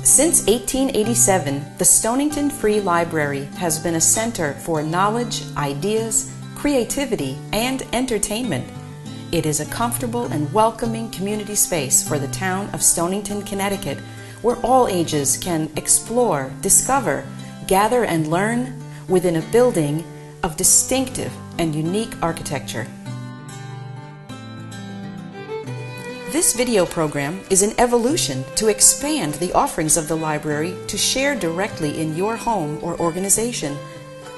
Since 1887, the Stonington Free Library has been a center for knowledge, ideas, creativity, and entertainment. It is a comfortable and welcoming community space for the town of Stonington, Connecticut, where all ages can explore, discover, gather, and learn within a building of distinctive and unique architecture. This video program is an evolution to expand the offerings of the library to share directly in your home or organization.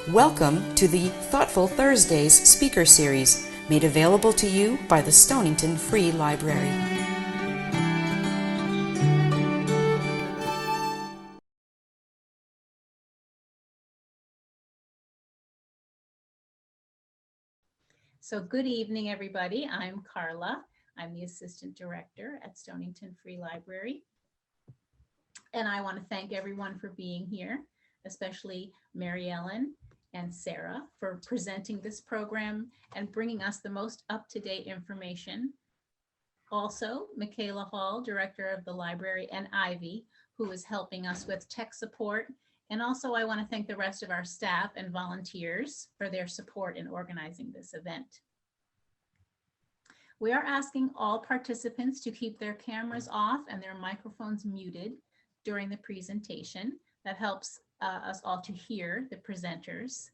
Welcome to the Thoughtful Thursdays speaker series, made available to you by the Stonington Free Library. So good evening, everybody. I'm Carla. I'm the Assistant Director at Stonington Free Library. And I want to thank everyone for being here, especially Mary Ellen and Sara for presenting this program and bringing us the most up-to-date information. Also, Michaela Hall, Director of the Library, and Ivy, who is helping us with tech support. And also I want to thank the rest of our staff and volunteers for their support in organizing this event. We are asking all participants to keep their cameras off and their microphones muted during the presentation. That helps us all to hear the presenters.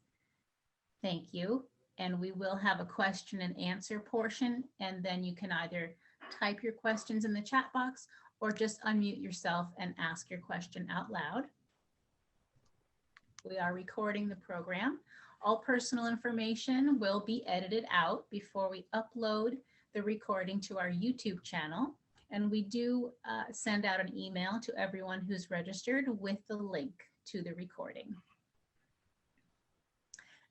Thank you. And we will have a question and answer portion, and then you can either type your questions in the chat box or just unmute yourself and ask your question out loud. We are recording the program. All personal information will be edited out before we upload the recording to our YouTube channel. And we do send out an email to everyone who's registered with the link to the recording.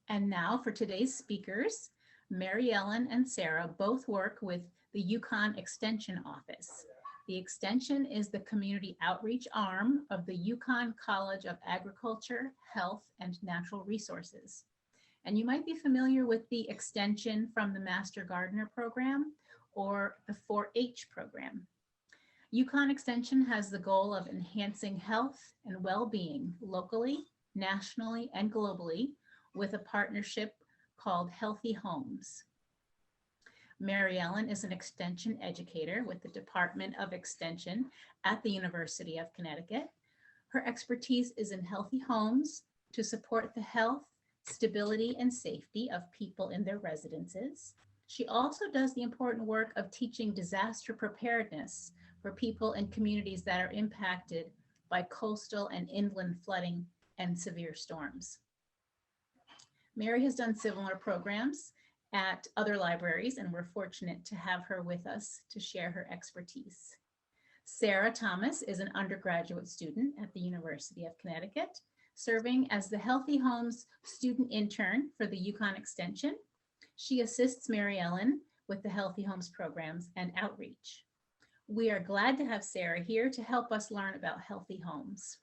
And now for today's speakers, Mary Ellen and Sara both work with the UConn Extension Office. The Extension is the community outreach arm of the UConn College of Agriculture, Health, and Natural Resources. And you might be familiar with the Extension from the Master Gardener program or the 4-H program. UConn Extension has the goal of enhancing health and well-being locally, nationally, and globally with a partnership called Healthy Homes. Mary Ellen is an extension educator with the Department of Extension at the University of Connecticut. Her expertise is in healthy homes to support the health, stability, and safety of people in their residences. She also does the important work of teaching disaster preparedness for people in communities that are impacted by coastal and inland flooding and severe storms. Mary has done similar programs at other libraries, and we're fortunate to have her with us to share her expertise. Sara Tomis is an undergraduate student at the University of Connecticut, serving as the Healthy Homes student intern for the UConn Extension. She assists Mary Ellen with the Healthy Homes programs and outreach. We are glad to have Sara here to help us learn about healthy homes.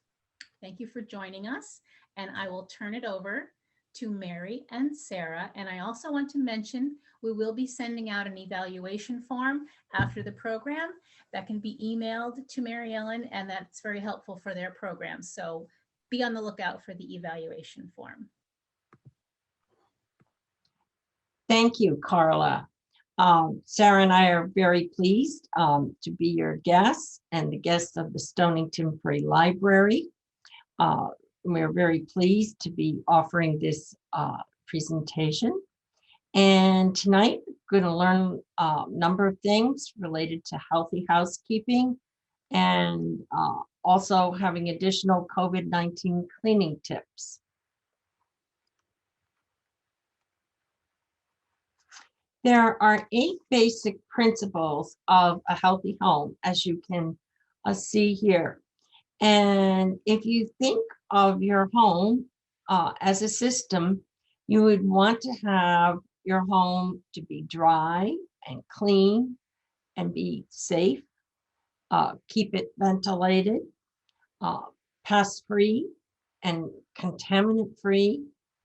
Thank you for joining us, and I will turn it over to Mary and Sara. And I also want to mention we will be sending out an evaluation form after the program that can be emailed to Mary Ellen, and that's very helpful for their program. So be on the lookout for the evaluation form. Thank you, Carla. Sara and I are very pleased to be your guests and the guests of the Stonington Free Library. We're very pleased to be offering this presentation. And tonight, we're going to learn a number of things related to healthy housekeeping and also having additional COVID-19 cleaning tips. There are 8 basic principles of a healthy home, as you can see here. And if you think of your home as a system, you would want to have your home to be dry and clean and be safe, keep it ventilated, pest-free and contaminant-free.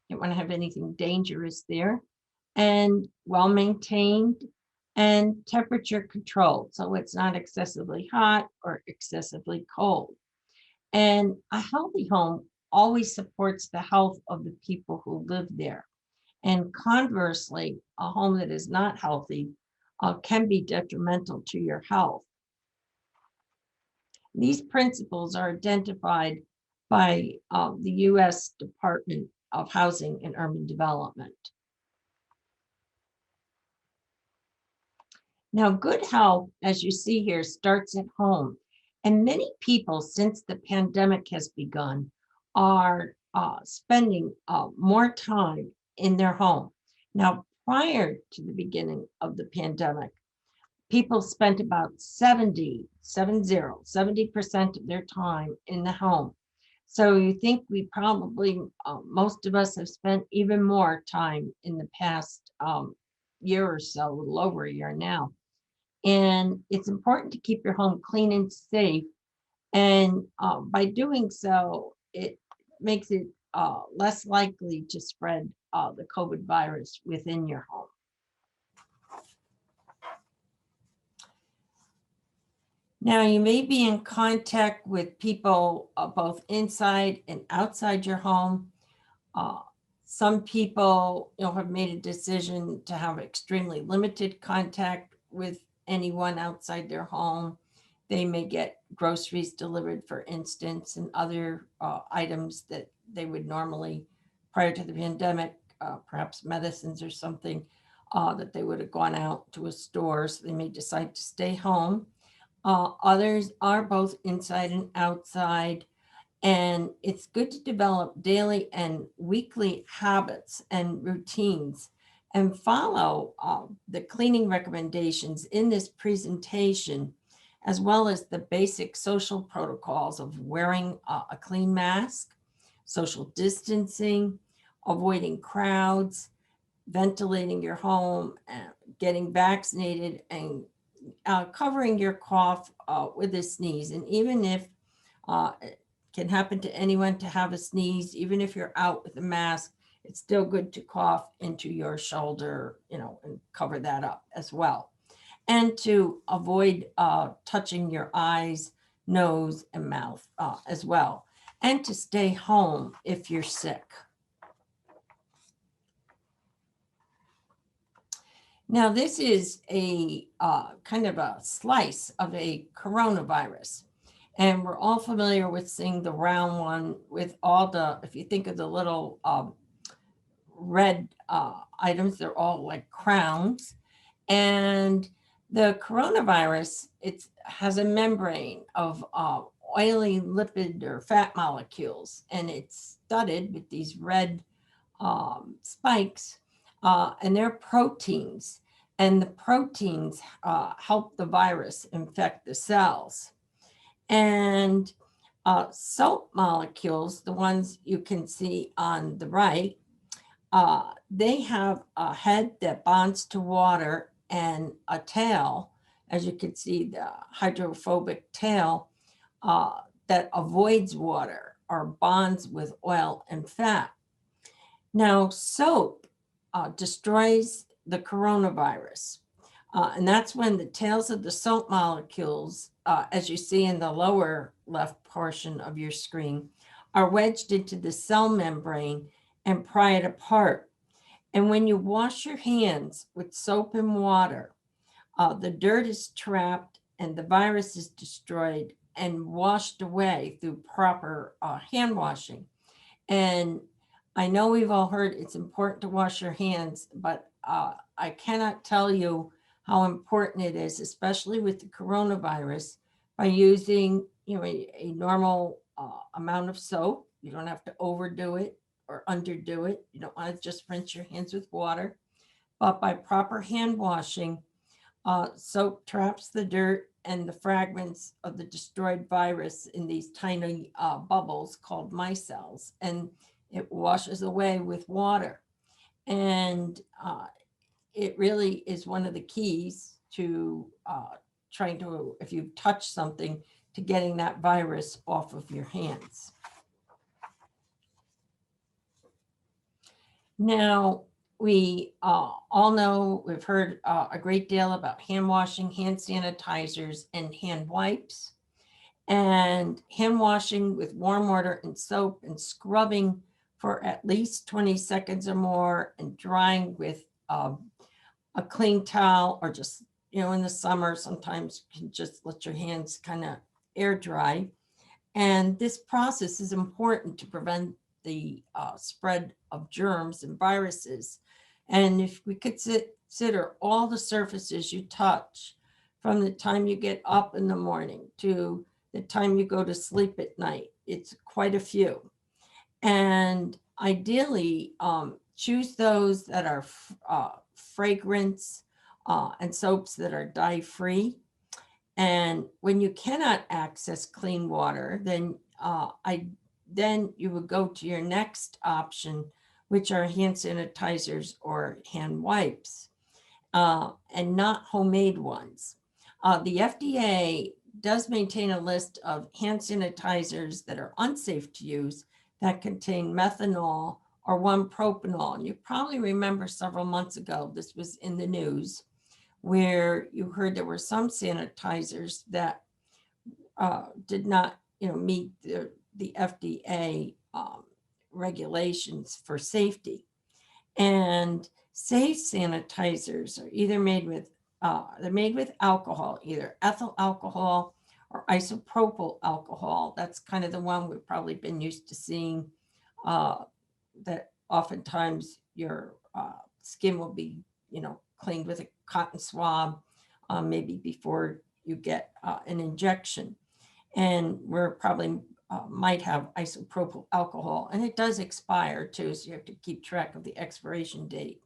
You don't want to have anything dangerous there. And well-maintained and temperature controlled, so it's not excessively hot or excessively cold. And a healthy home always supports the health of the people who live there. And conversely, a home that is not healthy can be detrimental to your health. These principles are identified by the U.S. Department of Housing and Urban Development. Now, good health, as you see here, starts at home. And many people, since the pandemic has begun, are spending more time in their home. Now, prior to the beginning of the pandemic, people spent about 70% of their time in the home. So you think we probably, most of us have spent even more time in the past year or so, a little over a year now. And it's important to keep your home clean and safe. And by doing so, it makes it less likely to spread the COVID virus within your home. Now, you may be in contact with people both inside and outside your home. Some people, have made a decision to have extremely limited contact with anyone outside their home. They may get groceries delivered, for instance, and other items that they would normally, prior to the pandemic, perhaps medicines or something, that they would have gone out to a store. So they may decide to stay home. Others are both inside and outside. And it's good to develop daily and weekly habits and routines and follow the cleaning recommendations in this presentation, as well as the basic social protocols of wearing a clean mask, social distancing, avoiding crowds, ventilating your home, getting vaccinated, and covering your cough with a sneeze. And even if it can happen to anyone to have a sneeze, even if you're out with a mask, it's still good to cough into your shoulder, and cover that up as well. And to avoid touching your eyes, nose, and mouth as well. And to stay home if you're sick. Now, this is a kind of a slice of a coronavirus. And we're all familiar with seeing the round one with all the, if you think of the little red items, they're all like crowns. And the coronavirus, it has a membrane of oily lipid or fat molecules, and it's studded with these red spikes, and they're proteins. And the proteins help the virus infect the cells. And soap molecules, the ones you can see on the right, they have a head that bonds to water and a tail, as you can see, the hydrophobic tail that avoids water or bonds with oil and fat. Now, soap destroys the coronavirus. And that's when the tails of the soap molecules, as you see in the lower left portion of your screen, are wedged into the cell membrane and pry it apart. And when you wash your hands with soap and water, the dirt is trapped and the virus is destroyed and washed away through proper hand washing. And I know we've all heard it's important to wash your hands, but I cannot tell you how important it is, especially with the coronavirus, by using a normal amount of soap. You don't have to overdo it or underdo it. You don't want to just rinse your hands with water, but by proper hand washing, soap traps the dirt and the fragments of the destroyed virus in these tiny bubbles called micelles, and it washes away with water. And it really is one of the keys to trying to, if you touch something, to getting that virus off of your hands. Now, we all know, we've heard a great deal about hand washing, hand sanitizers, and hand wipes. and hand washing with warm water and soap and scrubbing for at least 20 seconds or more, and drying with a clean towel, or just, in the summer, sometimes you can just let your hands kind of air dry. And this process is important to prevent the spread of germs and viruses. And if we consider all the surfaces you touch from the time you get up in the morning to the time you go to sleep at night, it's quite a few. And ideally, choose those that are fragrance and soaps that are dye-free. And when you cannot access clean water, then you would go to your next option, which are hand sanitizers or hand wipes, and not homemade ones. The FDA does maintain a list of hand sanitizers that are unsafe to use that contain methanol or 1-propanol. And you probably remember several months ago, this was in the news, where you heard there were some sanitizers that did not, meet the FDA regulations for safety. And safe sanitizers are either made with alcohol, either ethyl alcohol or isopropyl alcohol. That's kind of the one we've probably been used to seeing, that oftentimes your skin will be, cleaned with a cotton swab, maybe before you get an injection. And we're probably might have isopropyl alcohol, and it does expire too, so you have to keep track of the expiration date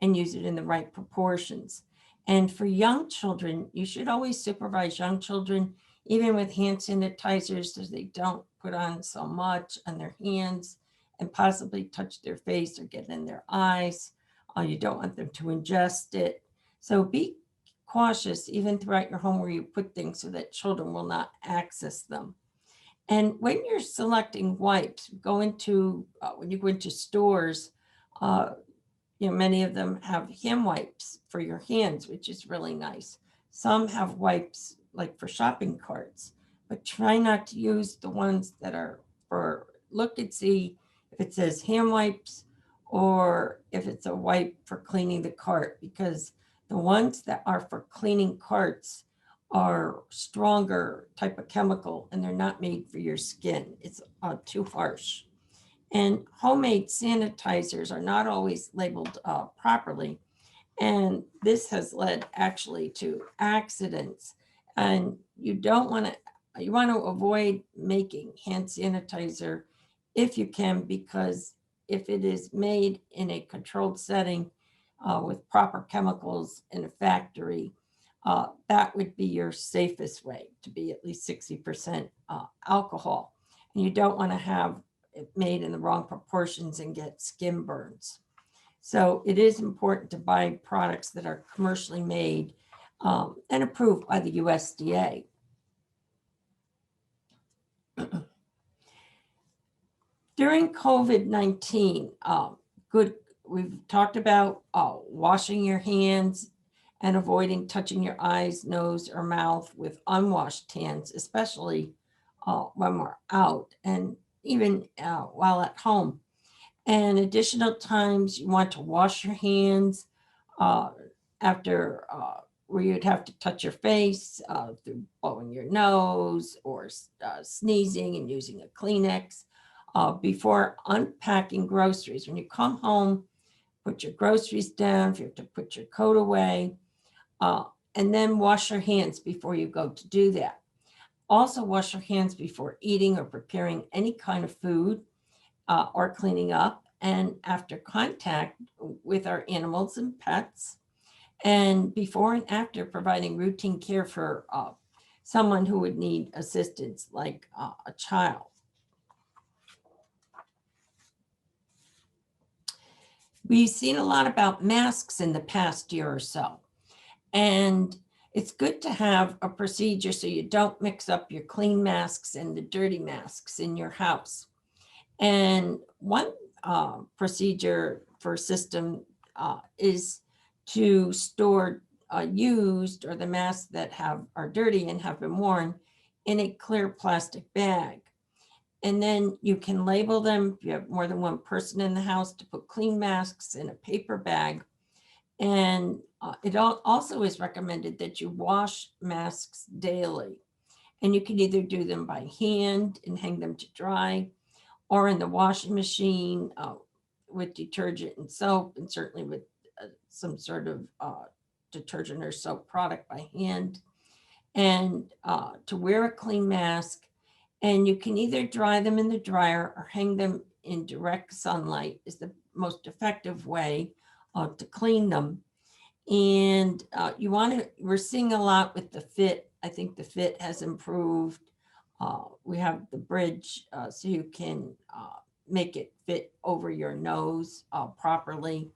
and use it in the right proportions. And for young children, you should always supervise young children, even with hand sanitizers, so they don't put on so much on their hands and possibly touch their face or get in their eyes. You don't want them to ingest it. So be cautious even throughout your home where you put things, so that children will not access them. And when you're selecting wipes, when you go into stores, many of them have hand wipes for your hands, which is really nice. Some have wipes like for shopping carts, but try not to use the ones that are look and see if it says hand wipes or if it's a wipe for cleaning the cart, because the ones that are for cleaning carts are stronger type of chemical, and they're not made for your skin. It's too harsh. And homemade sanitizers are not always labeled properly. And this has led actually to accidents. And you want to avoid making hand sanitizer if you can, because if it is made in a controlled setting with proper chemicals in a factory, that would be your safest way, to be at least 60% alcohol. And you don't want to have it made in the wrong proportions and get skin burns. So it is important to buy products that are commercially made and approved by the USDA. During COVID-19, we've talked about washing your hands and avoiding touching your eyes, nose, or mouth with unwashed hands, especially when we're out and even while at home. And additional times you want to wash your hands after where you'd have to touch your face through blowing your nose or sneezing and using a Kleenex before unpacking groceries. When you come home, put your groceries down, if you have to put your coat away, and then wash your hands before you go to do that. Also wash your hands before eating or preparing any kind of food or cleaning up, and after contact with our animals and pets, and before and after providing routine care for someone who would need assistance, like a child. We've seen a lot about masks in the past year or so, and it's good to have a procedure so you don't mix up your clean masks and the dirty masks in your house. And one procedure for system is to store used or the masks that are dirty and have been worn in a clear plastic bag. And then you can label them if you have more than one person in the house to put clean masks in a paper bag. And it also is recommended that you wash masks daily. And you can either do them by hand and hang them to dry, or in the washing machine with detergent and soap, and certainly with some sort of detergent or soap product by hand. And to wear a clean mask. And you can either dry them in the dryer or hang them in direct sunlight is the most effective way to clean them. And we're seeing a lot with the fit. I think the fit has improved. We have the bridge so you can make it fit over your nose properly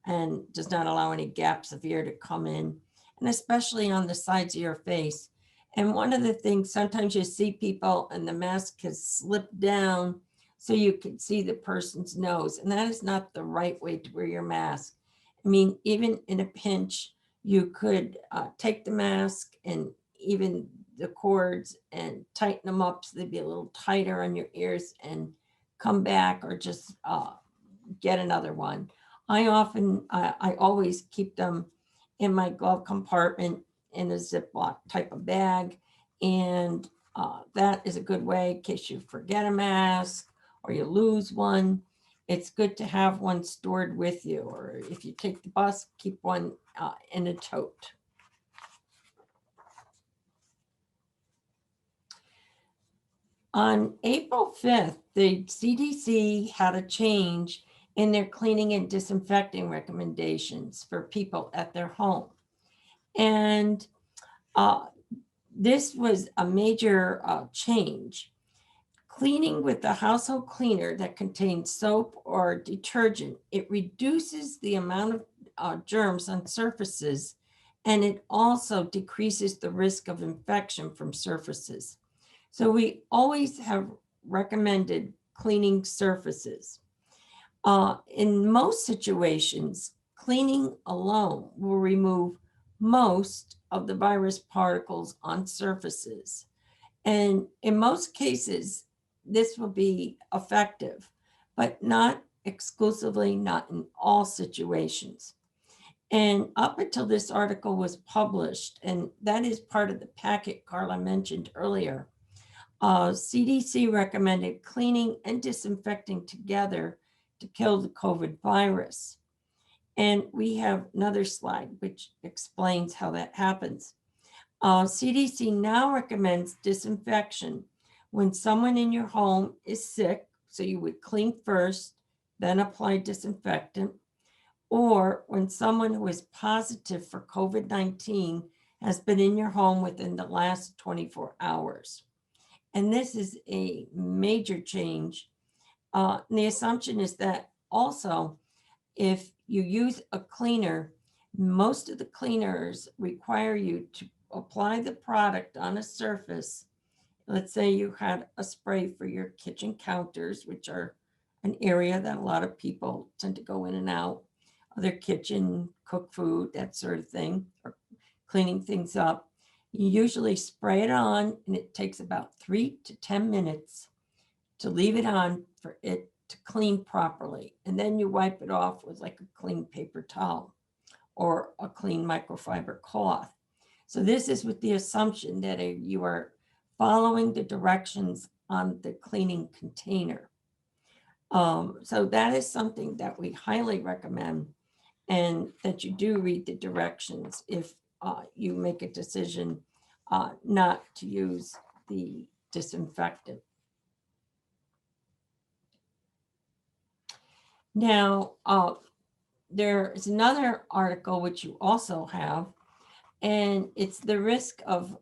and does not allow any gaps of air to come in, and especially on the sides of your face. And one of the things, sometimes you see people and the mask has slipped down so you can see the person's nose, and that is not the right way to wear your mask. I mean, even in a pinch, you could take the mask and even the cords and tighten them up so they'd be a little tighter on your ears and come back, or just get another one. I always keep them in my glove compartment in a Ziploc type of bag. And that is a good way in case you forget a mask or you lose one. It's good to have one stored with you, or if you take the bus, keep one in a tote. On April 5th, the CDC had a change in their cleaning and disinfecting recommendations for people at their home. And this was a major change. Cleaning with a household cleaner that contains soap or detergent, it reduces the amount of germs on surfaces, and it also decreases the risk of infection from surfaces. So we always have recommended cleaning surfaces. In most situations, cleaning alone will remove most of the virus particles on surfaces. And in most cases, this will be effective, but not exclusively, not in all situations. And up until this article was published, and that is part of the packet Carla mentioned earlier, CDC recommended cleaning and disinfecting together to kill the COVID virus. And we have another slide which explains how that happens. CDC now recommends disinfection when someone in your home is sick, so you would clean first, then apply disinfectant, or when someone who is positive for COVID-19 has been in your home within the last 24 hours. And this is a major change. And the assumption is that also, if you use a cleaner, most of the cleaners require you to apply the product on a surface. Let's say you had a spray for your kitchen counters, which are an area that a lot of people tend to go in and out of their kitchen, cook food, that sort of thing, or cleaning things up. You usually spray it on, and it takes about 3 to 10 minutes to leave it on for it to clean properly. And then you wipe it off with like a clean paper towel or a clean microfiber cloth. So this is with the assumption that you are following the directions on the cleaning container. So that is something that we highly recommend, and that you do read the directions if you make a decision not to use the disinfectant. Now, there is another article which you also have, and it's the risk of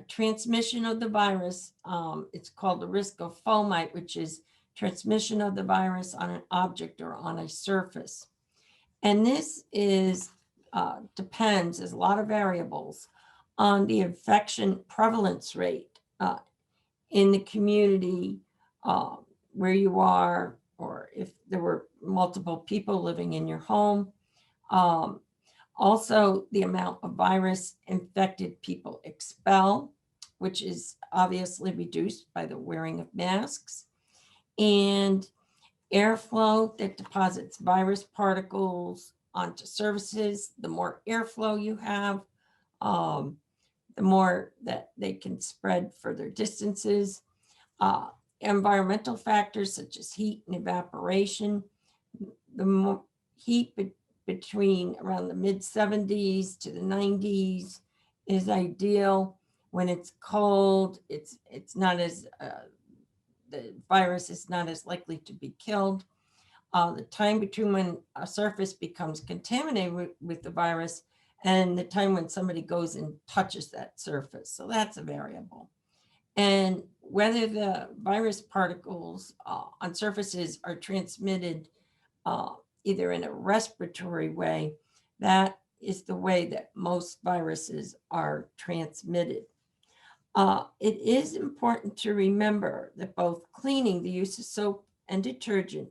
transmission of the virus. It's called the risk of fomite, which is transmission of the virus on an object or on a surface. And this is depends, there's a lot of variables on the infection prevalence rate in the community where you are, or if there were multiple people living in your home. Also, the amount of virus infected people expel, which is obviously reduced by the wearing of masks, and airflow that deposits virus particles onto surfaces. The more airflow you have, the more that they can spread further distances. Environmental factors such as heat and evaporation. The more heat between around the mid 70s to the 90s is ideal. When it's cold, it's not as the virus is not as likely to be killed. The time between when a surface becomes contaminated with the virus and the time when somebody goes and touches that surface. So that's a variable. And whether the virus particles on surfaces are transmitted either in a respiratory way, that is the way that most viruses are transmitted. It is important to remember that both cleaning, the use of soap and detergent,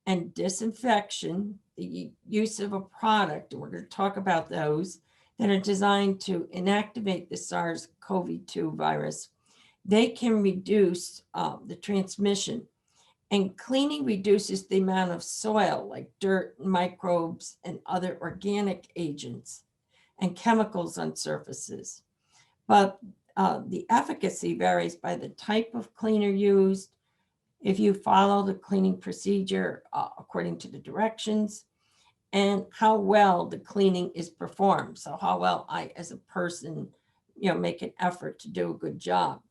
and disinfection, the use of a product, and we're going to talk about those, that are designed to inactivate the SARS-CoV-2 virus, they can reduce the transmission. And cleaning reduces the amount of soil like dirt, microbes, and other organic agents and chemicals on surfaces. But the efficacy varies by the type of cleaner used, if you follow the cleaning procedure according to the directions, and how well the cleaning is performed. So how well I, as a person, make an effort to do a good job.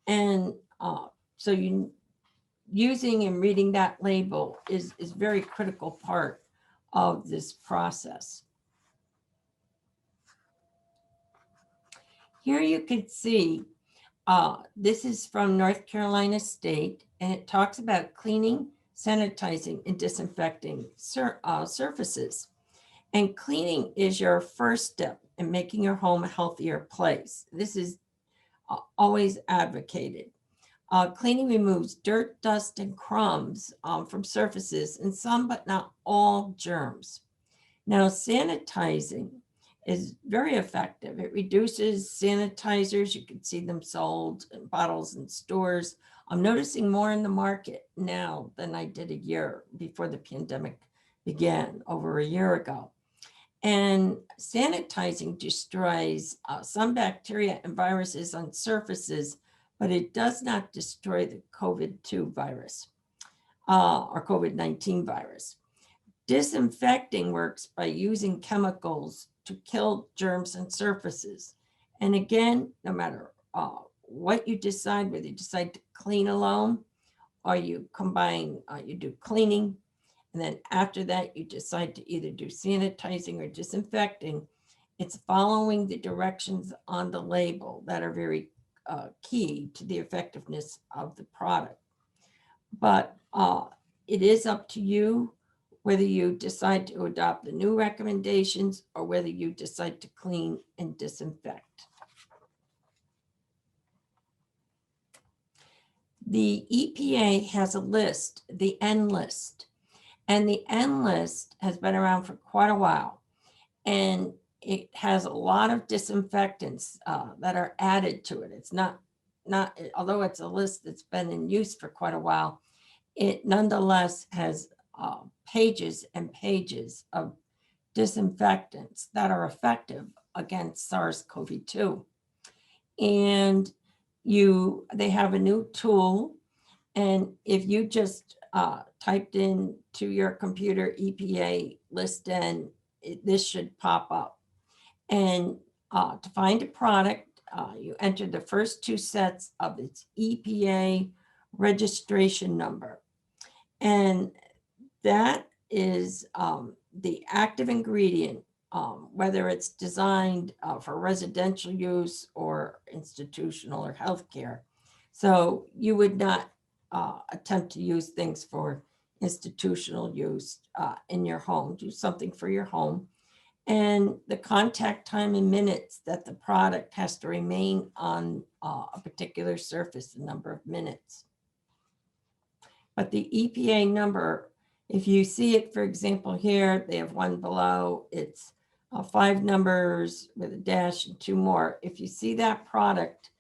And so using and reading that label is very critical part of this process. Here you can see, this is from North Carolina State, and it talks about cleaning, sanitizing, and disinfecting surfaces. And cleaning is your first step in making your home a healthier place. This is always advocated. Cleaning removes dirt, dust, and crumbs from surfaces, and some but not all germs. Now, sanitizing is very effective. It reduces sanitizers. You can see them sold in bottles in stores. I'm noticing more in the market now than I did a year before the pandemic began, over a year ago. And sanitizing destroys some bacteria and viruses on surfaces, but it does not destroy the COVID-2 virus or COVID-19 virus. Disinfecting works by using chemicals to kill germs and surfaces. And again, no matter what you decide, whether you decide to clean alone or you combine, you do cleaning, and then after that you decide to either do sanitizing or disinfecting, it's following the directions on the label that are very key to the effectiveness of the product. But it is up to you whether you decide to adopt the new recommendations or whether you decide to clean and disinfect. The EPA has a list, the N list, and the N list has been around for quite a while. And it has a lot of disinfectants that are added to it. It's not, although it's a list that's been in use for quite a while, it nonetheless has pages and pages of disinfectants that are effective against SARS-CoV-2. And they have a new tool. And if you just typed in to your computer EPA list N, this should pop up. And to find a product, you enter the first two sets of its EPA registration number. And that is the active ingredient, whether it's designed for residential use or institutional or healthcare. So you would not attempt to use things for institutional use in your home. Do something for your home. And the contact time in minutes that the product has to remain on a particular surface, the number of minutes. But the EPA number, if you see it, for example, here, they have one below, it's 5 numbers with a dash and 2 more. If you see that product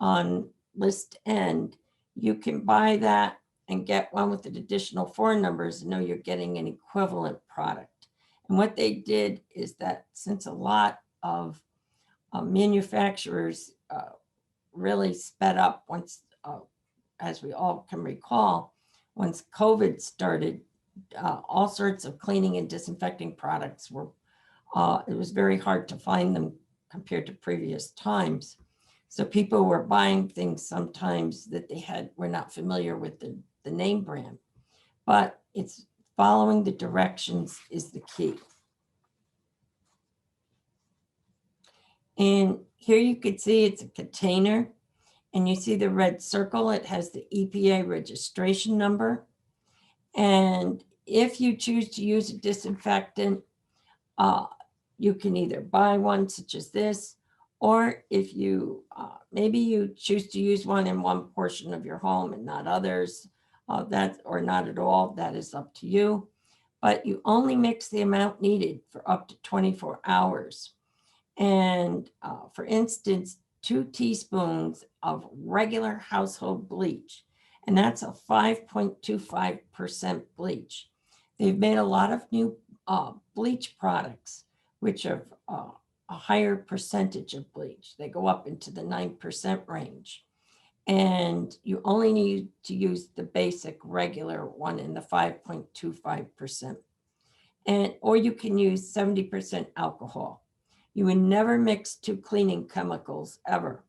on list end, you can buy that and get one with an additional 4 numbers and know you're getting an equivalent product. And what they did is that since a lot of manufacturers really sped up once, as we all can recall, once COVID started, all sorts of cleaning and disinfecting products were, it was very hard to find them compared to previous times. So people were buying things sometimes that they were not familiar with the name brand, but it's following the directions is the key. And here you can see it's a container, and you see the red circle. It has the EPA registration number. And if you choose to use a disinfectant, you can either buy one such as this, or if you, maybe you choose to use one in one portion of your home and not others, or not at all, that is up to you. But you only mix the amount needed for up to 24 hours. And for instance, 2 teaspoons of regular household bleach, and that's a 5.25% bleach. They've made a lot of new bleach products, which have a higher percentage of bleach. They go up into the 9% range. And you only need to use the basic regular one in the 5.25%. Or you can use 70% alcohol. You would never mix 2 cleaning chemicals ever.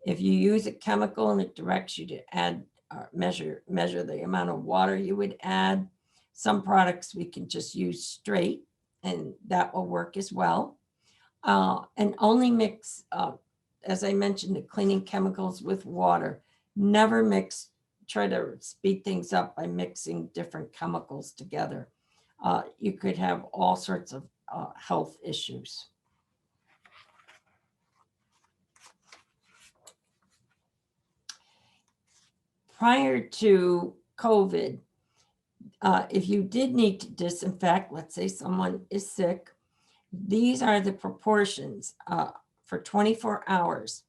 If you use a chemical and it directs you to add, measure the amount of water you would add, some products we can just use straight, and that will work as well. And only mix, as I mentioned, the cleaning chemicals with water. Never mix, try to speed things up by mixing different chemicals together. You could have all sorts of health issues. Prior to COVID, if you did need to disinfect, let's say someone is sick, these are the proportions for 24 hours.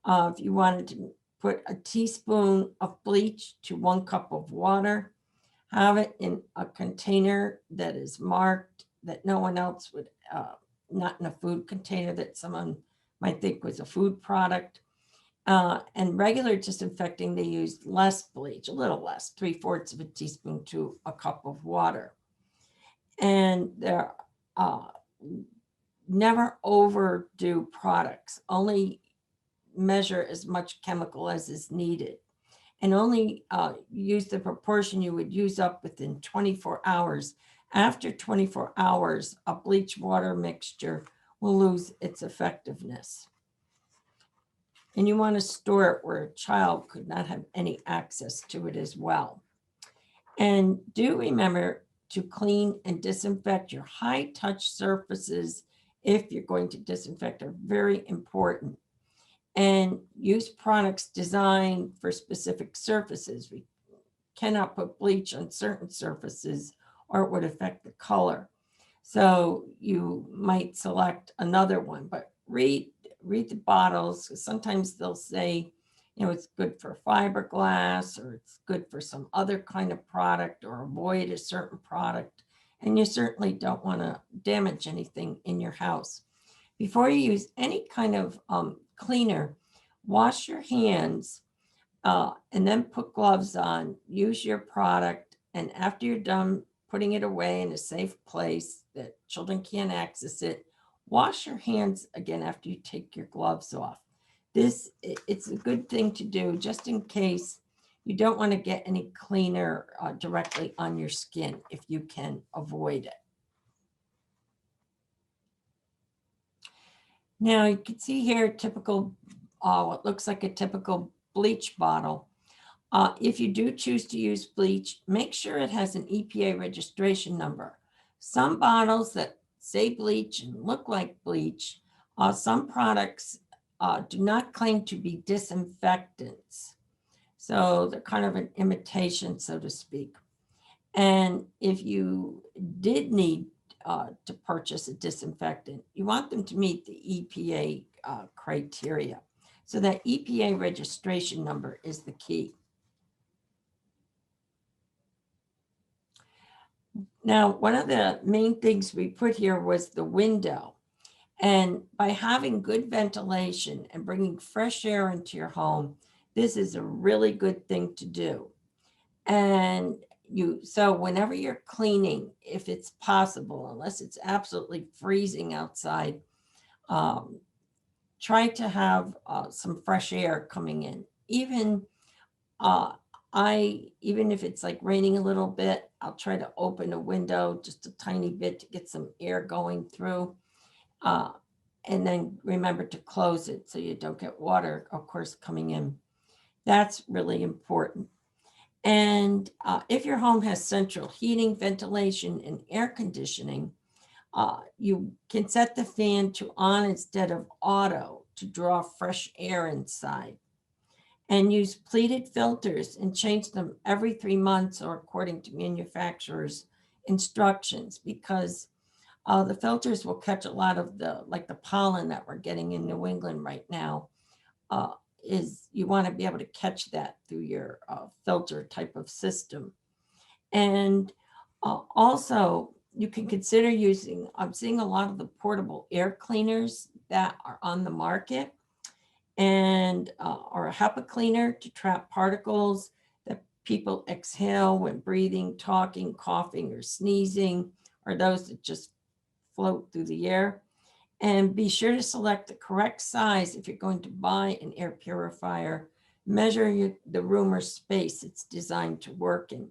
If you wanted to put a teaspoon of bleach to 1 cup of water, have it in a container that is marked, that no one else would, not in a food container that someone might think was a food product. And regular disinfecting, they used less bleach, a little less, 3/4 of a teaspoon to a cup of water. And they're never overdo products, only measure as much chemical as is needed, and only use the proportion you would use up within 24 hours. After 24 hours, a bleach water mixture will lose its effectiveness. And you want to store it where a child could not have any access to it as well. And do remember to clean and disinfect your high touch surfaces if you're going to disinfect, are very important. And use products designed for specific surfaces. We cannot put bleach on certain surfaces or it would affect the color. So you might select another one, but read the bottles. Sometimes they'll say, you know, it's good for fiberglass, or it's good for some other kind of product, or avoid a certain product. And you certainly don't want to damage anything in your house. Before you use any kind of cleaner, wash your hands and then put gloves on. Use your product, and after you're done putting it away in a safe place that children can't access it, wash your hands again after you take your gloves off. It's a good thing to do just in case you don't want to get any cleaner directly on your skin if you can avoid it. Now you can see here typical, what looks like a typical bleach bottle. If you do choose to use bleach, make sure it has an EPA registration number. Some bottles that say bleach and look like bleach, some products do not claim to be disinfectants. So they're kind of an imitation, so to speak. And if you did need to purchase a disinfectant, you want them to meet the EPA criteria. So that EPA registration number is the key. Now, one of the main things we put here was the window. And by having good ventilation and bringing fresh air into your home, this is a really good thing to do. And so whenever you're cleaning, if it's possible, unless it's absolutely freezing outside, try to have some fresh air coming in. Even if it's like raining a little bit, I'll try to open a window just a tiny bit to get some air going through. And then remember to close it so you don't get water, of course, coming in. That's really important. And if your home has central heating, ventilation, and air conditioning, you can set the fan to on instead of auto to draw fresh air inside. And use pleated filters and change them every 3 months or according to manufacturer's instructions, because the filters will catch a lot of the pollen that we're getting in New England right now. You want to be able to catch that through your filter type of system. And also you can consider using, I'm seeing a lot of the portable air cleaners that are on the market, and or a HEPA cleaner to trap particles that people exhale when breathing, talking, coughing, or sneezing, or those that just float through the air. And be sure to select the correct size if you're going to buy an air purifier. Measure the room or space it's designed to work in,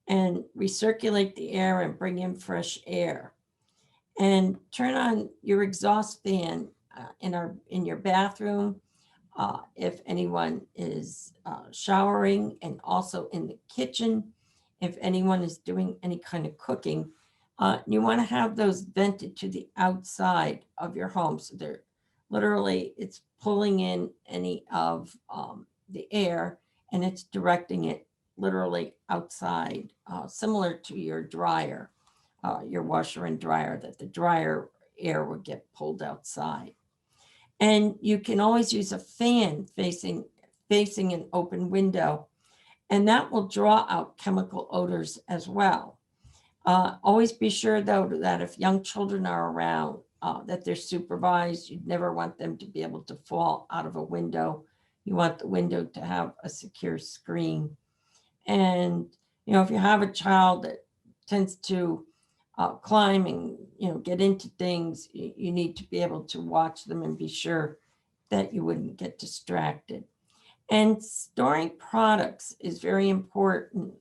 and recirculate the air and bring in fresh air. And turn on your exhaust fan in your bathroom if anyone is showering, and also in the kitchen if anyone is doing any kind of cooking. You want to have those vented to the outside of your home. So they're literally, it's pulling in any of the air, and it's directing it literally outside, similar to your dryer, your washer and dryer, that the dryer air would get pulled outside. And you can always use a fan facing an open window, and that will draw out chemical odors as well. Always be sure, though, that if young children are around, that they're supervised. You'd never want them to be able to fall out of a window. You want the window to have a secure screen. And, if you have a child that tends to climb and, get into things, you need to be able to watch them and be sure that you wouldn't get distracted. And storing products is very important,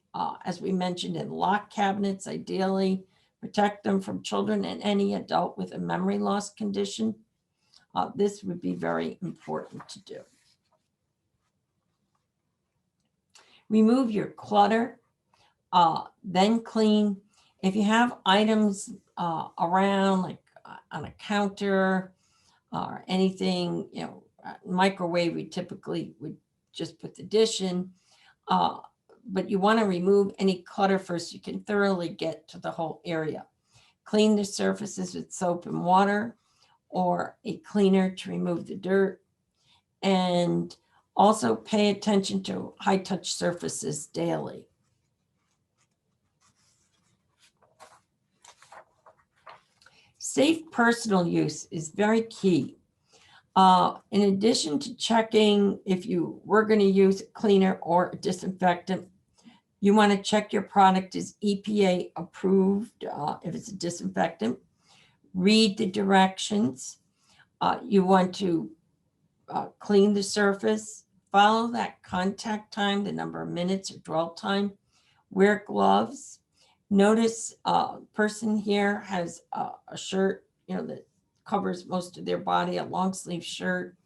as we mentioned, in lock cabinets, ideally. Protect them from children and any adult with a memory loss condition. This would be very important to do. Remove your clutter, then clean. If you have items around, like on a counter or anything, microwave, we typically would just put the dish in, but you want to remove any clutter first. You can thoroughly get to the whole area. Clean the surfaces with soap and water or a cleaner to remove the dirt. And also pay attention to high-touch surfaces daily. Safe personal use is very key. In addition to checking if you were going to use a cleaner or a disinfectant, you want to check your product is EPA approved if it's a disinfectant. Read the directions. You want to clean the surface. Follow that contact time, the number of minutes or dwell time. Wear gloves. Notice a person here has a shirt, that covers most of their body, a long sleeve shirt,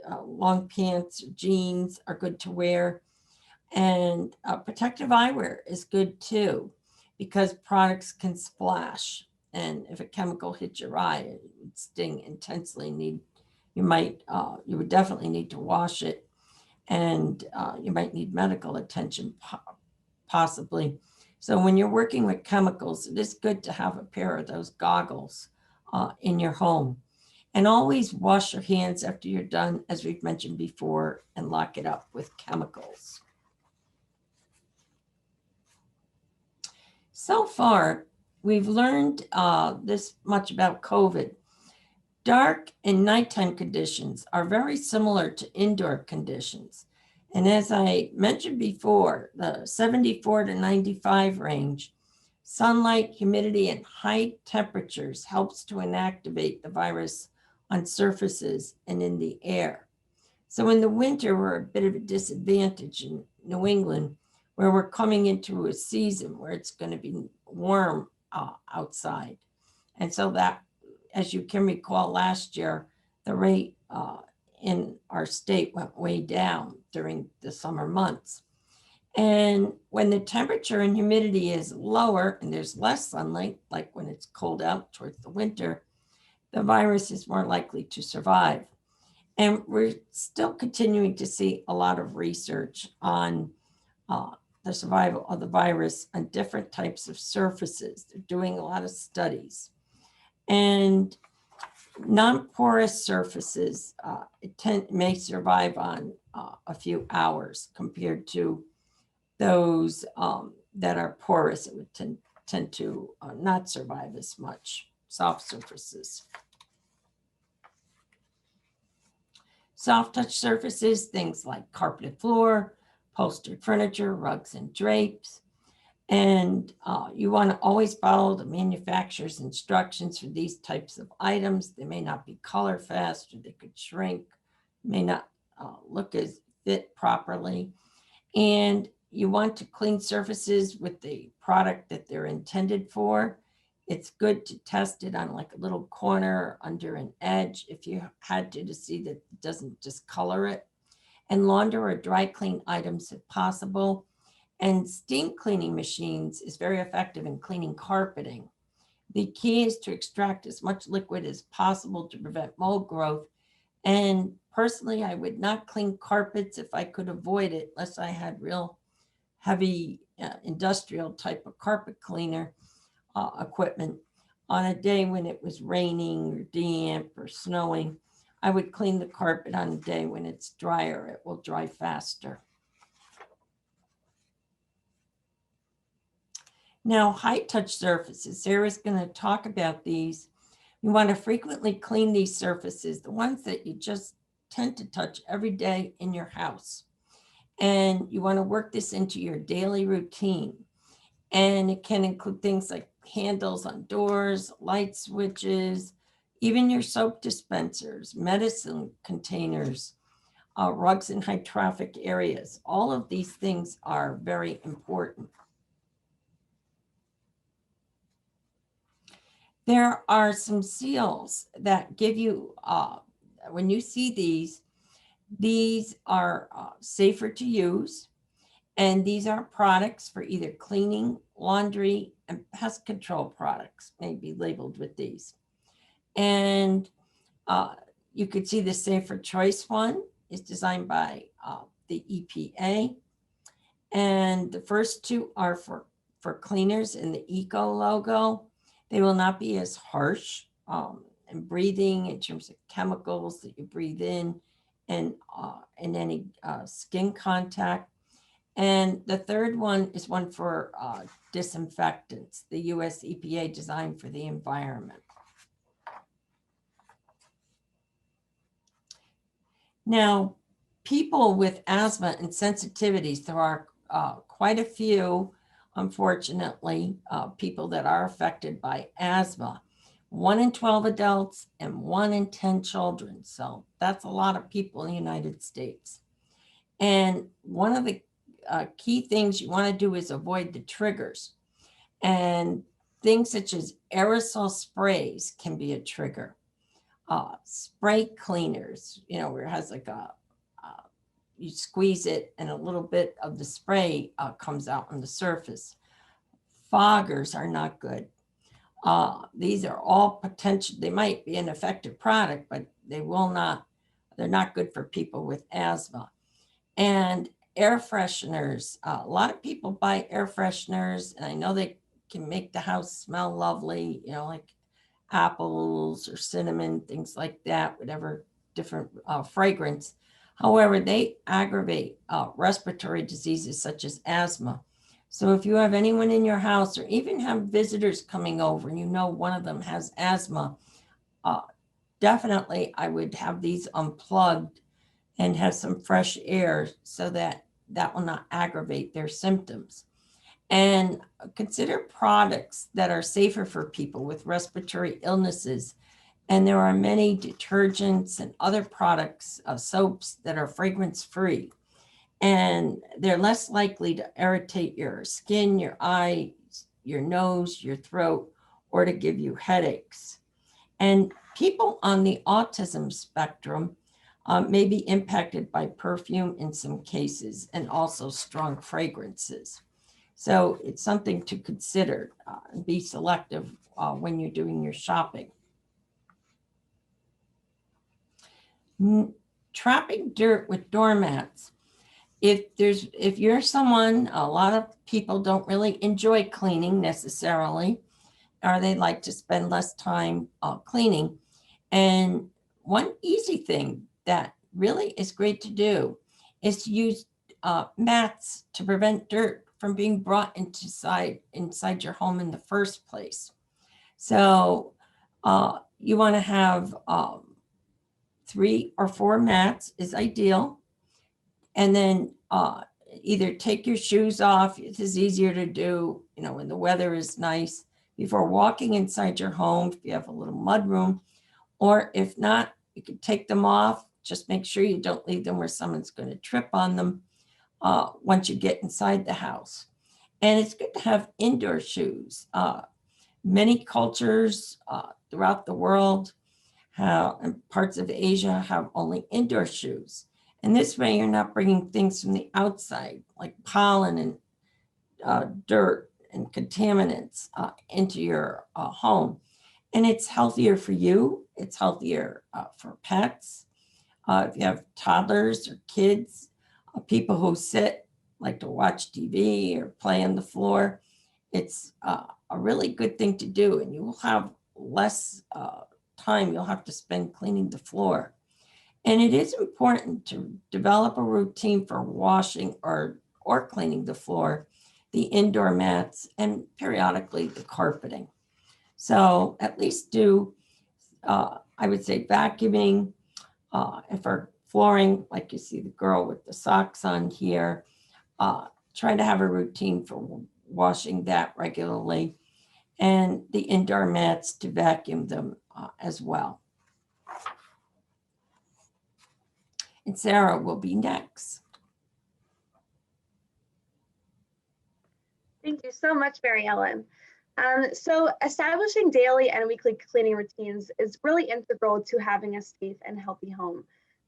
long pants, jeans are good to wear. And protective eyewear is good too, because products can splash. And if a chemical hits your eye, it would sting intensely. You would definitely need to wash it, and you might need medical attention possibly. So when you're working with chemicals, it is good to have a pair of those goggles in your home. And always wash your hands after you're done, as we've mentioned before, and lock it up with chemicals. So far, we've learned this much about COVID. Dark and nighttime conditions are very similar to indoor conditions. And as I mentioned before, the 74 to 95 range, sunlight, humidity, and high temperatures helps to inactivate the virus on surfaces and in the air. So in the winter, we're a bit of a disadvantage in New England, where we're coming into a season where it's going to be warm outside. And so that, as you can recall, last year, the rate in our state went way down during the summer months. And when the temperature and humidity is lower and there's less sunlight, like when it's cold out towards the winter, the virus is more likely to survive. And we're still continuing to see a lot of research on the survival of the virus on different types of surfaces. They're doing a lot of studies. And non-porous surfaces may survive on a few hours compared to those that are porous. It would tend to not survive as much, soft surfaces. Soft touch surfaces, things like carpeted floor, upholstered furniture, rugs and drapes. And you want to always follow the manufacturer's instructions for these types of items. They may not be color fast, or they could shrink, may not look as fit properly. And you want to clean surfaces with the product that they're intended for. It's good to test it on like a little corner under an edge if you had to see that it doesn't discolor it. And launder or dry clean items if possible. And steam cleaning machines is very effective in cleaning carpeting. The key is to extract as much liquid as possible to prevent mold growth. And personally, I would not clean carpets if I could avoid it, unless I had real heavy industrial type of carpet cleaner equipment. On a day when it was raining or damp or snowing, I would clean the carpet on a day when it's drier. It will dry faster. Now, high touch surfaces. Sara's going to talk about these. You want to frequently clean these surfaces, the ones that you just tend to touch every day in your house. And you want to work this into your daily routine. And it can include things like handles on doors, light switches, even your soap dispensers, medicine containers, rugs in high traffic areas. All of these things are very important. There are some seals that give you, when you see these are safer to use. And these are products for either cleaning, laundry, and pest control products may be labeled with these. And you could see the Safer Choice one is designed by the EPA. And the first two are for cleaners in the Eco logo. They will not be as harsh in breathing in terms of chemicals that you breathe in and any skin contact. And the third one is one for disinfectants, the US EPA designed for the environment. Now, people with asthma and sensitivities, there are quite a few, unfortunately, people that are affected by asthma. 1 in 12 adults and 1 in 10 children. So that's a lot of people in the United States. And one of the key things you want to do is avoid the triggers. And things such as aerosol sprays can be a trigger. Spray cleaners, where it has like you squeeze it and a little bit of the spray comes out on the surface. Foggers are not good. These are all potential, they might be an effective product, but they're not good for people with asthma. And air fresheners, a lot of people buy air fresheners, and I know they can make the house smell lovely, like apples or cinnamon, things like that, whatever different fragrance. However, they aggravate respiratory diseases such as asthma. So if you have anyone in your house or even have visitors coming over and you know one of them has asthma, definitely I would have these unplugged and have some fresh air so that that will not aggravate their symptoms. And consider products that are safer for people with respiratory illnesses. And there are many detergents and other products, soaps that are fragrance free. And they're less likely to irritate your skin, your eyes, your nose, your throat, or to give you headaches. And people on the autism spectrum may be impacted by perfume in some cases and also strong fragrances. So it's something to consider and be selective when you're doing your shopping. Trapping dirt with doormats. If you're someone, a lot of people don't really enjoy cleaning necessarily, or they like to spend less time cleaning. And one easy thing that really is great to do is to use mats to prevent dirt from being brought inside your home in the first place. So you want to have 3 or 4 mats is ideal. And then either take your shoes off. It is easier to do, when the weather is nice, before walking inside your home if you have a little mud room. Or if not, you can take them off. Just make sure you don't leave them where someone's going to trip on them once you get inside the house. And it's good to have indoor shoes. Many cultures throughout the world and parts of Asia have only indoor shoes. And this way you're not bringing things from the outside like pollen and dirt and contaminants into your home. And it's healthier for you. It's healthier for pets. If you have toddlers or kids, people who like to watch TV or play on the floor, it's a really good thing to do. And you will have less time you'll have to spend cleaning the floor. And it is important to develop a routine for washing or cleaning the floor, the indoor mats, and periodically the carpeting. So at least do, I would say, vacuuming. If our flooring, like you see the girl with the socks on here, try to have a routine for washing that regularly, and the indoor mats to vacuum them as well. And Sara will be next. Thank you so much, Mary Ellen. So establishing daily and weekly cleaning routines is really integral to having a safe and healthy home.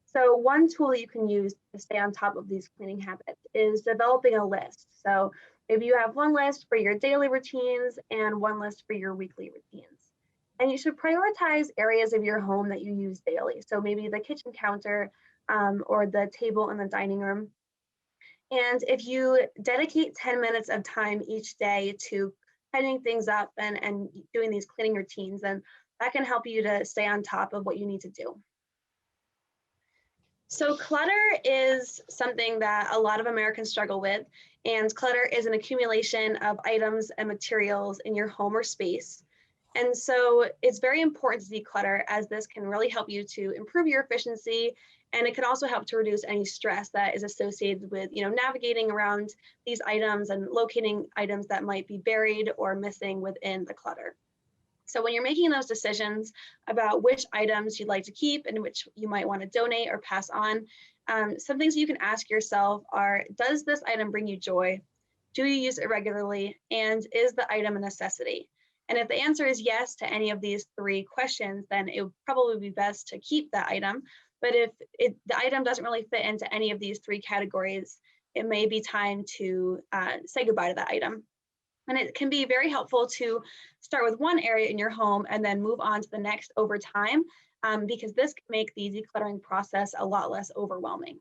So one tool that you can use to stay on top of these cleaning habits is developing a list. So maybe you have one list for your daily routines and one list for your weekly routines. And you should prioritize areas of your home that you use daily. So maybe the kitchen counter or the table in the dining room. And if you dedicate 10 minutes of time each day to tidying things up and doing these cleaning routines, then that can help you to stay on top of what you need to do. So clutter is something that a lot of Americans struggle with, and clutter is an accumulation of items and materials in your home or space. And so it's very important to declutter, as this can really help you to improve your efficiency, and it can also help to reduce any stress that is associated with, navigating around these items and locating items that might be buried or missing within the clutter. So when you're making those decisions about which items you'd like to keep and which you might want to donate or pass on, some things you can ask yourself are, does this item bring you joy? Do you use it regularly? And is the item a necessity? And if the answer is yes to any of these 3 questions, then it would probably be best to keep that item. But if the item doesn't really fit into any of these 3 categories, it may be time to say goodbye to that item. And it can be very helpful to start with one area in your home and then move on to the next over time, because this can make the decluttering process a lot less overwhelming.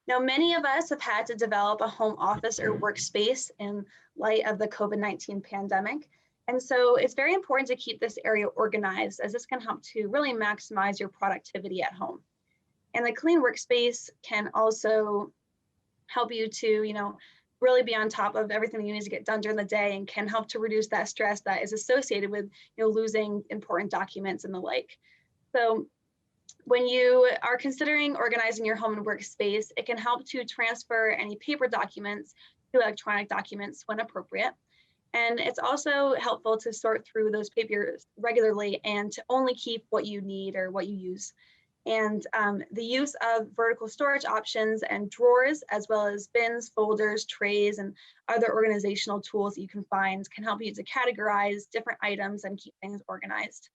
Now, many of us have had to develop a home office or workspace in light of the COVID-19 pandemic. And so it's very important to keep this area organized, as this can help to really maximize your productivity at home. And the clean workspace can also help you to, really be on top of everything you need to get done during the day, and can help to reduce that stress that is associated with, losing important documents and the like. So when you are considering organizing your home and workspace, it can help to transfer any paper documents to electronic documents when appropriate. And it's also helpful to sort through those papers regularly and to only keep what you need or what you use. And the use of vertical storage options and drawers, as well as bins, folders, trays, and other organizational tools that you can find, can help you to categorize different items and keep things organized.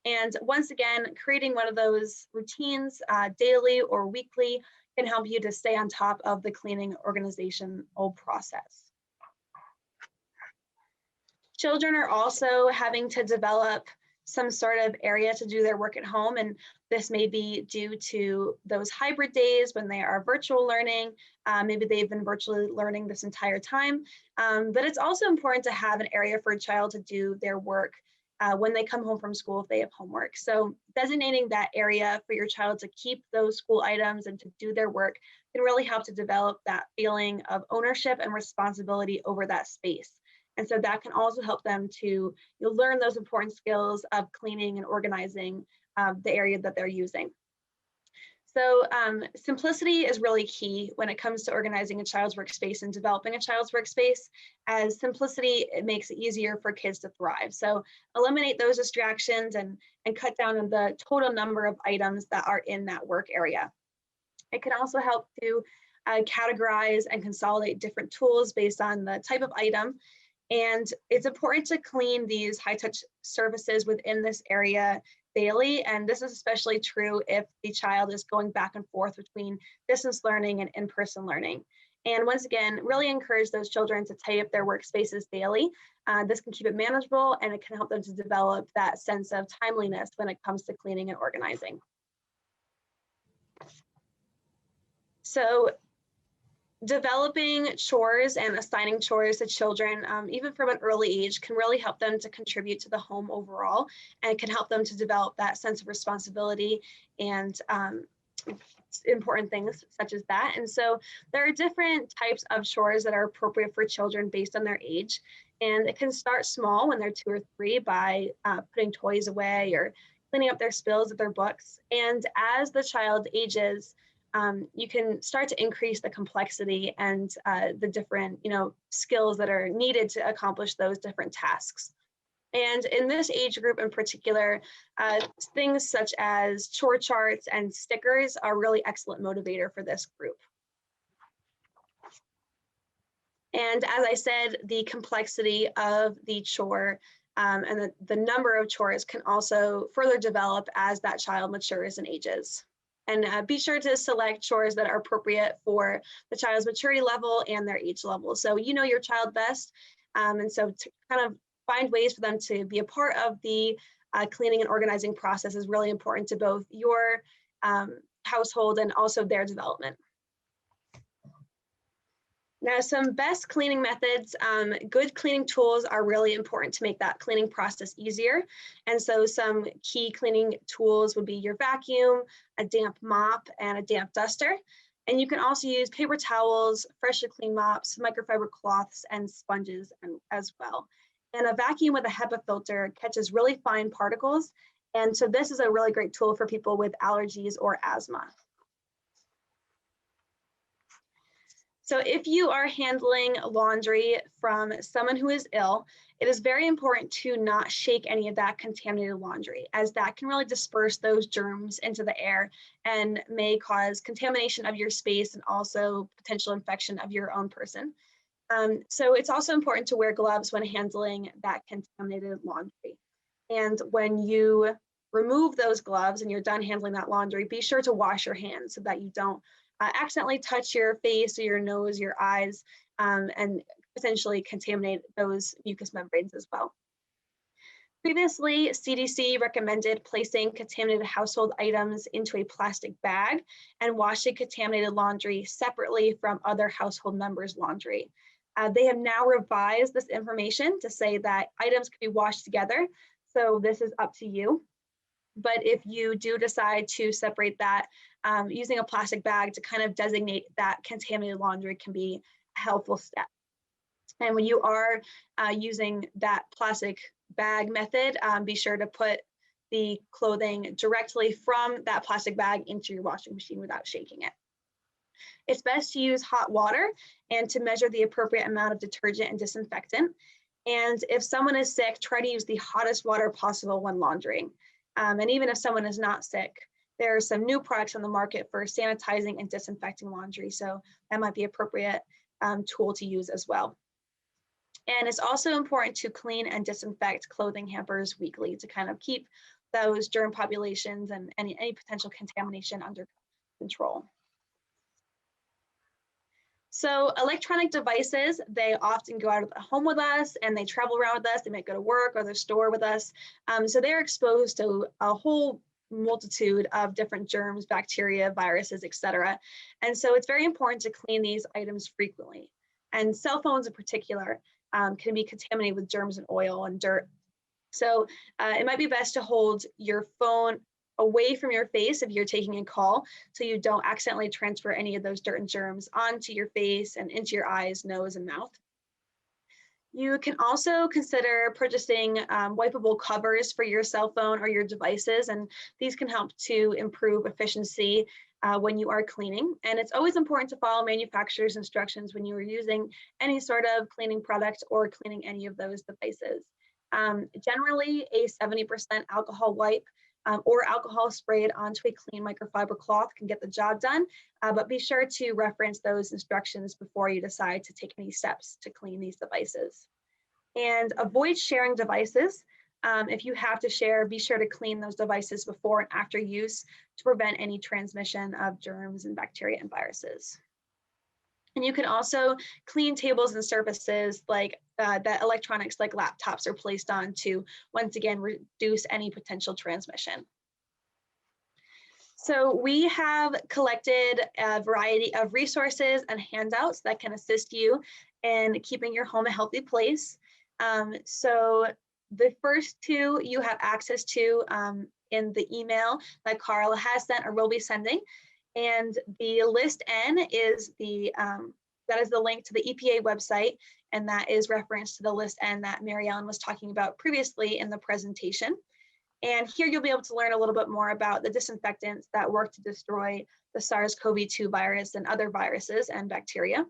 And once again, creating one of those routines daily or weekly can help you to stay on top of the cleaning organizational process. Children are also having to develop some sort of area to do their work at home, and this may be due to those hybrid days when they are virtual learning. Maybe they've been virtually learning this entire time, but it's also important to have an area for a child to do their work when they come home from school if they have homework. So designating that area for your child to keep those school items and to do their work can really help to develop that feeling of ownership and responsibility over that space. And so that can also help them to learn those important skills of cleaning and organizing the area that they're using. So simplicity is really key when it comes to organizing a child's workspace and developing a child's workspace, as simplicity, it makes it easier for kids to thrive. So eliminate those distractions and cut down on the total number of items that are in that work area. It can also help to categorize and consolidate different tools based on the type of item. And it's important to clean these high-touch surfaces within this area daily. And this is especially true if the child is going back and forth between distance learning and in-person learning. And once again, really encourage those children to tidy up their workspaces daily. This can keep it manageable, and it can help them to develop that sense of timeliness when it comes to cleaning and organizing. So developing chores and assigning chores to children, even from an early age, can really help them to contribute to the home overall, and can help them to develop that sense of responsibility and important things such as that. And so there are different types of chores that are appropriate for children based on their age. And it can start small when they're 2 or 3 by putting toys away or cleaning up their spills of their books. And as the child ages, you can start to increase the complexity and the different, skills that are needed to accomplish those different tasks. And in this age group in particular, things such as chore charts and stickers are really excellent motivator for this group. And as I said, the complexity of the chore and the number of chores can also further develop as that child matures and ages. And be sure to select chores that are appropriate for the child's maturity level and their age level. So you know your child best. And so to kind of find ways for them to be a part of the cleaning and organizing process is really important to both your household and also their development. Now, some best cleaning methods, good cleaning tools are really important to make that cleaning process easier. And so some key cleaning tools would be your vacuum, a damp mop, and a damp duster. And you can also use paper towels, freshly cleaned mops, microfiber cloths, and sponges as well. And a vacuum with a HEPA filter catches really fine particles. And so this is a really great tool for people with allergies or asthma. So if you are handling laundry from someone who is ill, it is very important to not shake any of that contaminated laundry, as that can really disperse those germs into the air and may cause contamination of your space and also potential infection of your own person. So it's also important to wear gloves when handling that contaminated laundry. And when you remove those gloves and you're done handling that laundry, be sure to wash your hands so that you don't accidentally touch your face or your nose, your eyes, and potentially contaminate those mucous membranes as well. Previously, CDC recommended placing contaminated household items into a plastic bag and washing contaminated laundry separately from other household members' laundry. They have now revised this information to say that items can be washed together. So this is up to you. But if you do decide to separate that, using a plastic bag to kind of designate that contaminated laundry can be a helpful step. And when you are using that plastic bag method, be sure to put the clothing directly from that plastic bag into your washing machine without shaking it. It's best to use hot water and to measure the appropriate amount of detergent and disinfectant. And if someone is sick, try to use the hottest water possible when laundering. And even if someone is not sick, there are some new products on the market for sanitizing and disinfecting laundry. So that might be an appropriate tool to use as well. And it's also important to clean and disinfect clothing hampers weekly to kind of keep those germ populations and any potential contamination under control. So electronic devices, they often go out of the home with us and they travel around with us. They might go to work or the store with us. So they're exposed to a whole multitude of different germs, bacteria, viruses, etc. And so it's very important to clean these items frequently. And cell phones in particular can be contaminated with germs and oil and dirt. So it might be best to hold your phone away from your face if you're taking a call, so you don't accidentally transfer any of those dirt and germs onto your face and into your eyes, nose, and mouth. You can also consider purchasing wipeable covers for your cell phone or your devices, and these can help to improve efficiency when you are cleaning. And it's always important to follow manufacturer's instructions when you are using any sort of cleaning product or cleaning any of those devices. Generally, a 70% alcohol wipe or alcohol sprayed onto a clean microfiber cloth can get the job done, but be sure to reference those instructions before you decide to take any steps to clean these devices. And avoid sharing devices. If you have to share, be sure to clean those devices before and after use to prevent any transmission of germs and bacteria and viruses. And you can also clean tables and surfaces like that electronics like laptops are placed on to, once again, reduce any potential transmission. So we have collected a variety of resources and handouts that can assist you in keeping your home a healthy place. So the first two you have access to in the email that Carla has sent or will be sending. And the list N is that is the link to the EPA website, and that is reference to the list N that Mary Ellen was talking about previously in the presentation. And here you'll be able to learn a little bit more about the disinfectants that work to destroy the SARS-CoV-2 virus and other viruses and bacteria.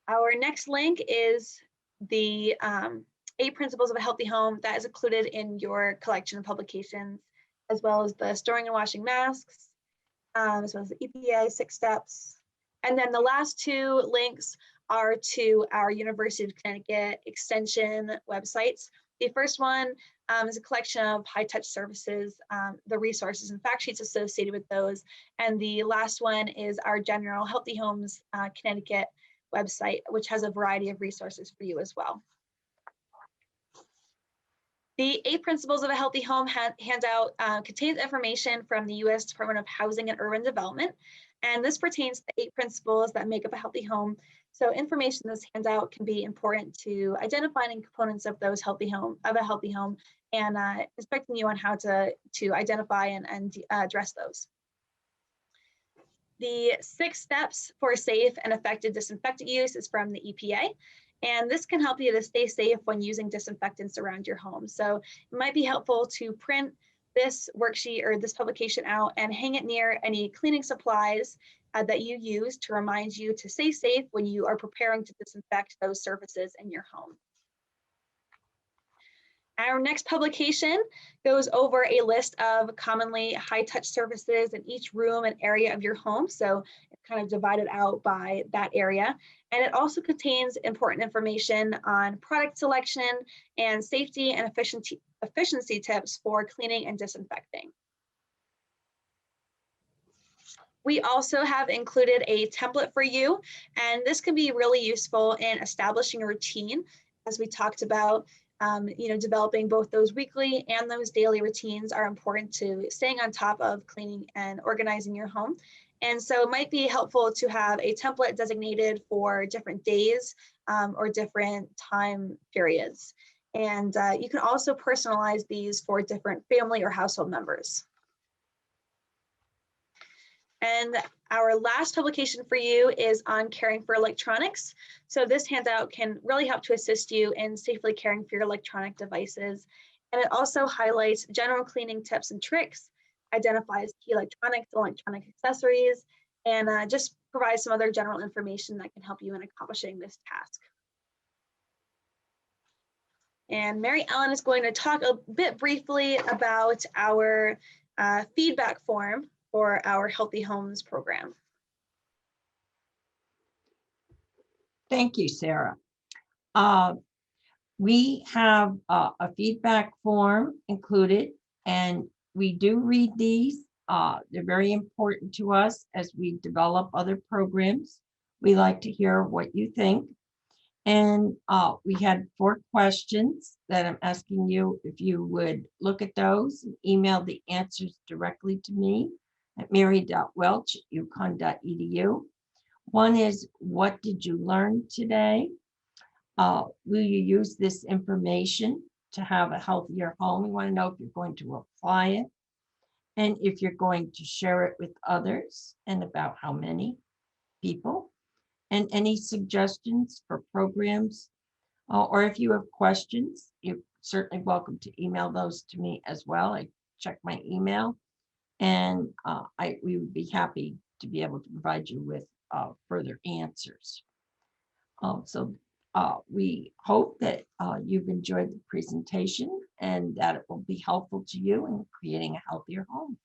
Our next link is the 8 Principles of a Healthy Home that is included in your collection of publications, as well as the storing and washing masks, as well as the EPA 6 steps. And then the last 2 links are to our University of Connecticut Extension websites. The first one is a collection of high-touch services, the resources and fact sheets associated with those. And the last one is our General Healthy Homes Connecticut website, which has a variety of resources for you as well. The 8 Principles of a Healthy Home handout contains information from the U.S. Department of Housing and Urban Development, and this pertains to 8 principles that make up a healthy home. So information in this handout can be important to identifying components of those a healthy home, and instructing you on how to identify and address those. The 6 steps for safe and effective disinfectant use is from the EPA. And this can help you to stay safe when using disinfectants around your home. So it might be helpful to print this worksheet or this publication out and hang it near any cleaning supplies that you use to remind you to stay safe when you are preparing to disinfect those surfaces in your home. Our next publication goes over a list of commonly high-touch surfaces in each room and area of your home. So it's kind of divided out by that area. And it also contains important information on product selection and safety and efficiency tips for cleaning and disinfecting. We also have included a template for you, and this can be really useful in establishing a routine, as we talked about. Developing both those weekly and those daily routines are important to staying on top of cleaning and organizing your home. And so it might be helpful to have a template designated for different days or different time periods. And you can also personalize these for different family or household members. And our last publication for you is on caring for electronics. So this handout can really help to assist you in safely caring for your electronic devices. And it also highlights general cleaning tips and tricks, identifies key electronics, electronic accessories, and just provides some other general information that can help you in accomplishing this task. And Mary Ellen is going to talk a bit briefly about our feedback form for our Healthy Homes program. Thank you, Sarah. We have a feedback form included, and we do read these. They're very important to us as we develop other programs. We like to hear what you think. And we had 4 questions that I'm asking you if you would look at those and email the answers directly to me at mary.welch@uconn.edu. One is, what did you learn today? Will you use this information to have a healthier home? We want to know if you're going to apply it and if you're going to share it with others and about how many people, and any suggestions for programs. Or if you have questions, you're certainly welcome to email those to me as well. I check my email, and we would be happy to be able to provide you with further answers. So we hope that you've enjoyed the presentation and that it will be helpful to you in creating a healthier home.